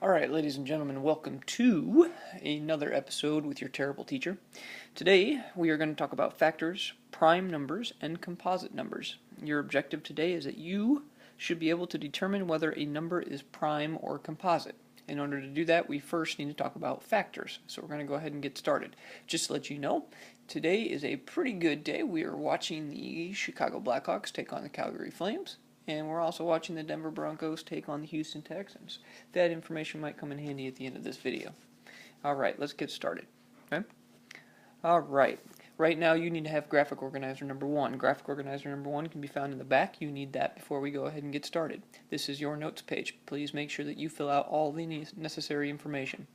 Alright, ladies and gentlemen, welcome to another episode with your terrible teacher. Today, we are going to talk about factors, prime numbers, and composite numbers. Your objective today is that you should be able to determine whether a number is prime or composite. In order to do that, we first need to talk about factors. So we're going to go ahead and get started. Just to let you know, today is a pretty good day. We are watching the Chicago Blackhawks take on the Calgary Flames. And we're also watching the Denver Broncos take on the Houston Texans. That information might come in handy at the end of this video. Alright, let's get started. Okay? Alright, right now you need to have graphic organizer number 1. Graphic organizer number 1 can be found in the back. You need that before we go ahead and get started. This is your notes page. Please make sure that you fill out all the necessary information.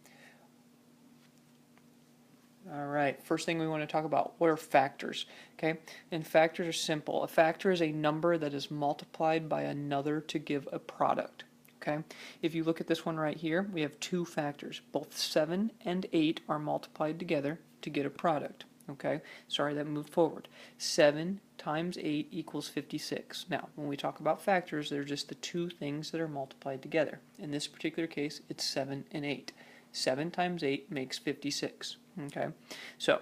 Alright, first thing we want to talk about, what are factors? Okay, and factors are simple. A factor is a number that is multiplied by another to give a product. Okay, if you look at this one right here, we have two factors. Both 7 and 8 are multiplied together to get a product. Okay, sorry that moved forward. 7 times 8 equals 56. Now, when we talk about factors, they're just the two things that are multiplied together. In this particular case, it's 7 and 8. 7 times 8 makes 56. Okay, so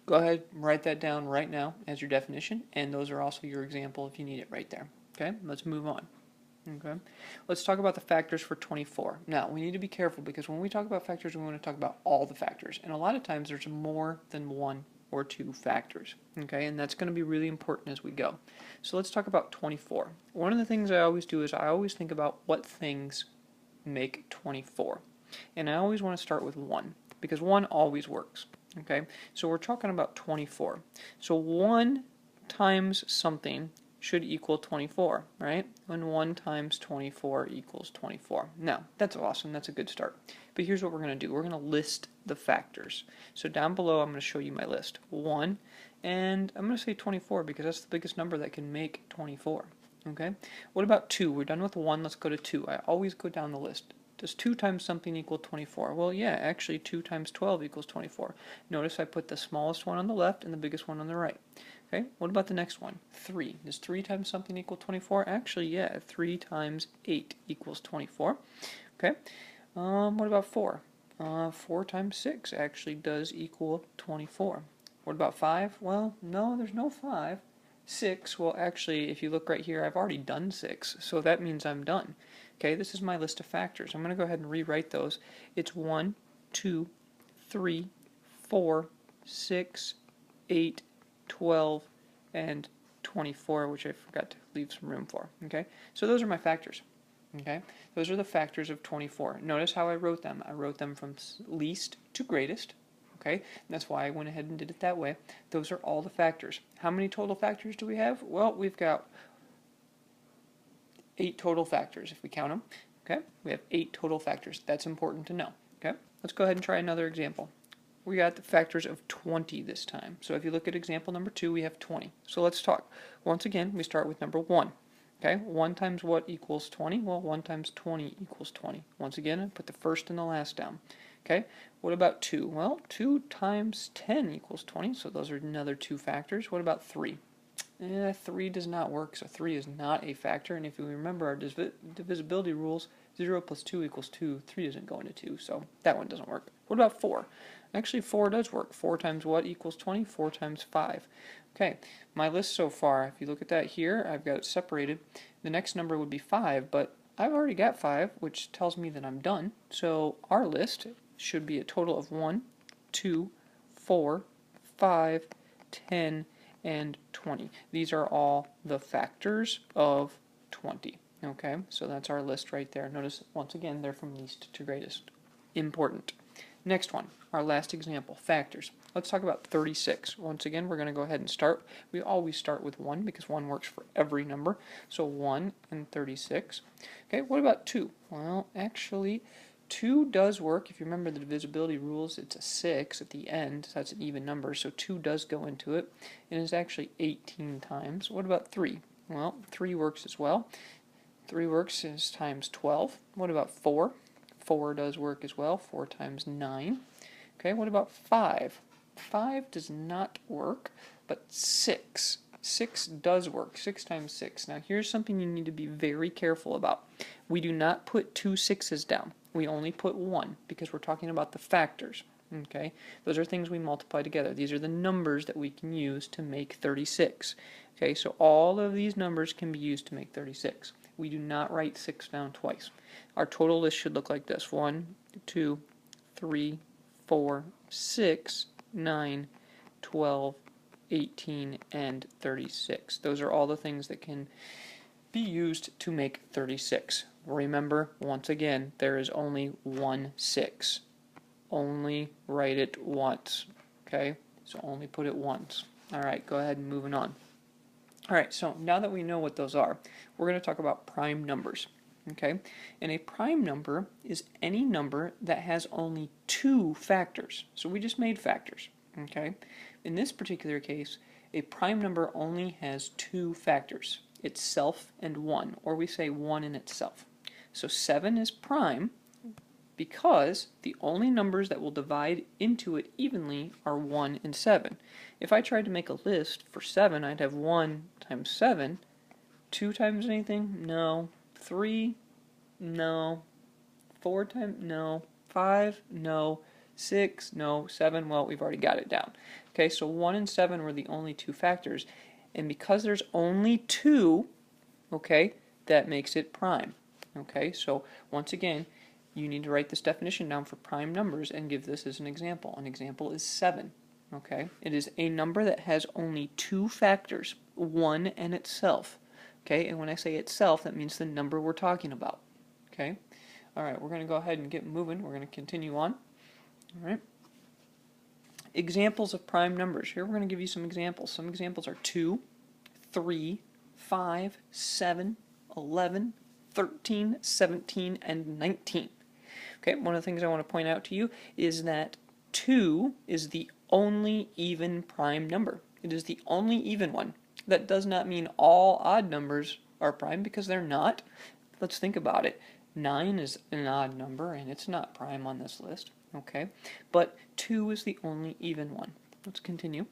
go ahead and write that down right now as your definition, and those are also your example if you need it right there. Okay, let's move on. Okay, let's talk about the factors for 24. Now, we need to be careful because when we talk about factors, we want to talk about all the factors, and a lot of times there's more than one or two factors. Okay, and that's going to be really important as we go. So let's talk about 24. One of the things I always do is I always think about what things make 24, and I always want to start with 1. Because 1 always works. Okay, so we're talking about 24. So 1 times something should equal 24, right? And 1 times 24 equals 24. Now, that's awesome. That's a good start. But here's what we're going to do. We're going to list the factors. So down below, I'm going to show you my list. 1, and I'm going to say 24 because that's the biggest number that can make 24. Okay, what about 2? We're done with 1. Let's go to 2. I always go down the list. Does 2 times something equal 24? Well, yeah, actually 2 times 12 equals 24. Notice I put the smallest one on the left and the biggest one on the right. Okay, what about the next one? 3. Does 3 times something equal 24? Actually, yeah, 3 times 8 equals 24. Okay, what about 4? 4 times 6 actually does equal 24. What about 5? Well, no, there's no 5. 6, well, actually, if you look right here, I've already done 6, so that means I'm done. Okay, this is my list of factors. I'm going to go ahead and rewrite those. It's 1, 2, 3, 4, 6, 8, 12, and 24, which I forgot to leave some room for. Okay, so those are my factors. Okay, those are the factors of 24. Notice how I wrote them. I wrote them from least to greatest. Okay, and that's why I went ahead and did it that way. Those are all the factors. How many total factors do we have? Well, we've got 8 total factors if we count them. Okay, we have 8 total factors. That's important to know. Okay, let's go ahead and try another example. We got the factors of 20 this time. So if you look at example number 2, we have 20. So let's talk. Once again, we start with number 1. Okay, 1 times what equals 20? Well, 1 times 20 equals 20. Once again, I put the first and the last down. Okay, what about 2? Well, 2 times 10 equals 20, so those are another 2 factors. What about 3? 3 does not work, so 3 is not a factor, and if you remember our divisibility rules, 0 plus 2 equals 2, 3 doesn't go into 2, so that one doesn't work. What about 4? Actually, 4 does work. 4 times what equals 20? 4 times 5. Okay, my list so far, if you look at that here, I've got it separated. The next number would be 5, but I've already got 5, which tells me that I'm done, so our list should be a total of 1, 2, 4, 5, 10, and 20. These are all the factors of 20. Okay, so that's our list right there. Notice, once again, they're from least to greatest. Important. Next one, our last example, factors. Let's talk about 36. Once again, we're going to go ahead and start. We always start with 1 because 1 works for every number. So 1 and 36. Okay, what about 2? Well, actually, 2 does work. If you remember the divisibility rules, it's a 6 at the end, so that's an even number, so 2 does go into it, and it's actually 18 times. What about 3? Well, 3 works as well. 3 works is times 12. What about 4? 4 does work as well, 4 times 9. Okay, what about 5? 5 does not work, but 6. 6 does work, 6 times 6. Now here's something you need to be very careful about. We do not put 2 6s down. we only put 1 because we're talking about the factors. Okay, those are things we multiply together. These are the numbers that we can use to make 36. Okay, so all of these numbers can be used to make 36. We do not write 6 down twice. Our total list should look like this: 1, 2, 3, 4, 6, 9, 12, 18, and 36. Those are all the things that can be used to make 36. Remember, once again, there is only one 6. Only write it once. Okay, so only put it once. Alright, go ahead and moving on. Alright, so now that we know what those are, we're going to talk about prime numbers. Okay, and a prime number is any number that has only 2 factors. So we just made factors. Okay, in this particular case, a prime number only has 2 factors: itself and 1, or we say 1 in itself. So 7 is prime because the only numbers that will divide into it evenly are 1 and 7. If I tried to make a list for 7, I'd have 1 times 7. 2 times anything? No. 3? No. 4 times? No. 5? No. 6? No. 7? Well, we've already got it down. Okay, so 1 and 7 were the only 2 factors. And because there's only 2, okay, that makes it prime. Okay, so once again, you need to write this definition down for prime numbers and give this as an example. An example is 7. Okay, it is a number that has only 2 factors, 1 and itself. Okay, and when I say itself, that means the number we're talking about. Okay, all right, we're going to go ahead and get moving. We're going to continue on. All right, examples of prime numbers. Here we're going to give you some examples. Some examples are 2, 3, 5, 7, 11, 13, 17, and 19. Okay, one of the things I want to point out to you is that 2 is the only even prime number. It is the only even one. That does not mean all odd numbers are prime, because they're not. Let's think about it. 9 is an odd number and it's not prime on this list. Okay, but 2 is the only even one. Let's continue.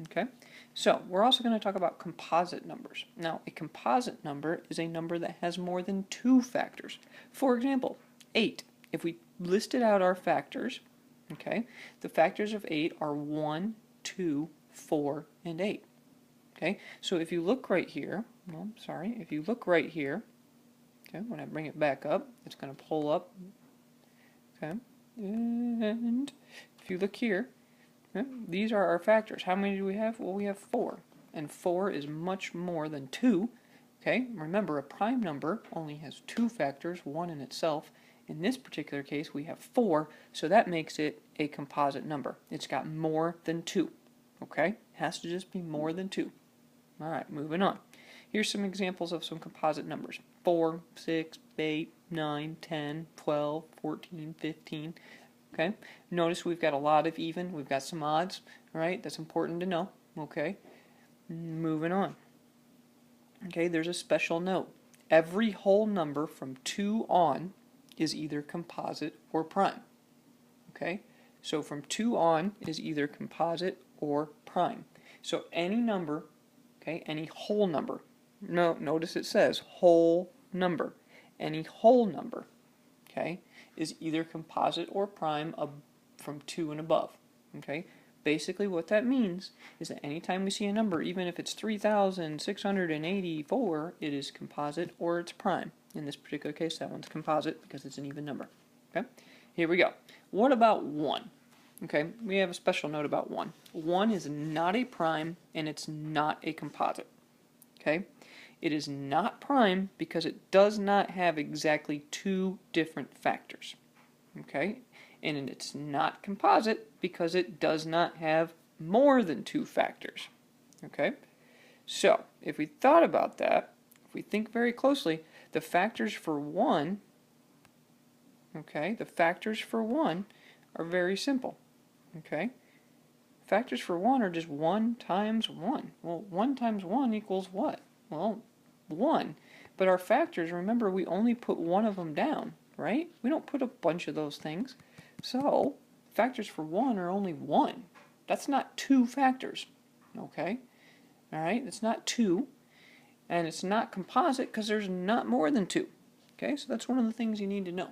Okay, so we're also going to talk about composite numbers. Now, a composite number is a number that has more than 2 factors. For example, 8. If we listed out our factors, okay, the factors of 8 are 1, 2, 4, and 8. Okay, so if you look right here, well, sorry, if you look right here, okay, when I bring it back up, it's going to pull up, okay, and if you look here, okay, these are our factors. How many do we have? Well, we have 4, and 4 is much more than 2. Okay, remember, a prime number only has 2 factors, 1 in itself. In this particular case, we have 4, so that makes it a composite number. It's got more than 2. Okay, it has to just be more than 2. All right, moving on. Here's some examples of some composite numbers: 4, 6, 8, 9, 10, 12, 14, 15. Okay, notice we've got a lot of even, we've got some odds. All right, that's important to know. Okay, moving on. Okay, there's a special note. Every whole number from 2 on is either composite or prime. Okay, so from 2 on is either composite or prime. So any number, okay, any whole number, no, notice it says whole number, any whole number, okay, is either composite or prime from 2 and above. Okay, basically what that means is that anytime we see a number, even if it's 3,684, it is composite or it's prime. In this particular case, that one's composite because it's an even number. Okay, here we go. What about 1? Okay, we have a special note about 1. 1 is not a prime and it's not a composite. Okay, it is not prime because it does not have exactly 2 different factors. Okay, and it's not composite because it does not have more than 2 factors. Okay, so if we thought about that, if we think very closely, the factors for 1, okay, the factors for 1 are very simple. Okay, factors for 1 are just 1 times 1. Well, 1 times 1 equals what? Well, 1. But our factors, remember, we only put one of them down, right? We don't put a bunch of those things. So factors for 1 are only 1. That's not 2 factors. Okay, all right, it's not 2. And it's not composite because there's not more than 2. Okay, so that's one of the things you need to know.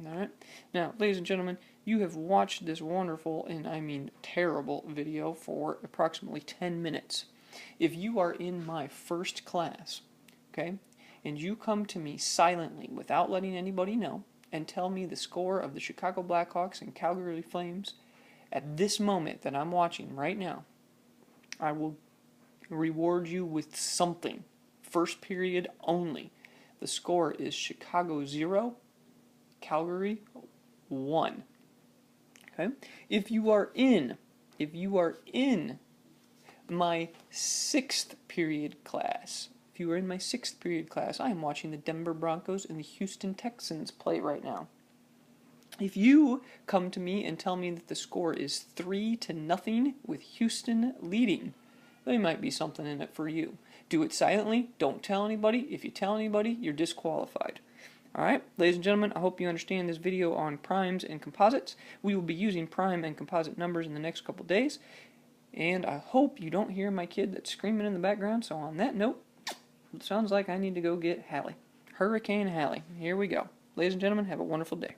Alright, now, ladies and gentlemen, you have watched this wonderful, and I mean terrible, video for approximately 10 minutes. If you are in my first class, okay, and you come to me silently without letting anybody know, and tell me the score of the Chicago Blackhawks and Calgary Flames at this moment that I'm watching right now, I will reward you with something. First period only. The score is Chicago 0, Calgary 1. Okay? If you are in my 6th period class, I am watching the Denver Broncos and the Houston Texans play right now. If you come to me and tell me that the score is 3-0 with Houston leading, there might be something in it for you. Do it silently. Don't tell anybody. If you tell anybody, you're disqualified. Alright, ladies and gentlemen, I hope you understand this video on primes and composites. We will be using prime and composite numbers in the next couple days. And I hope you don't hear my kid that's screaming in the background. So on that note, it sounds like I need to go get Hallie. Hurricane Hallie. Here we go. Ladies and gentlemen, have a wonderful day.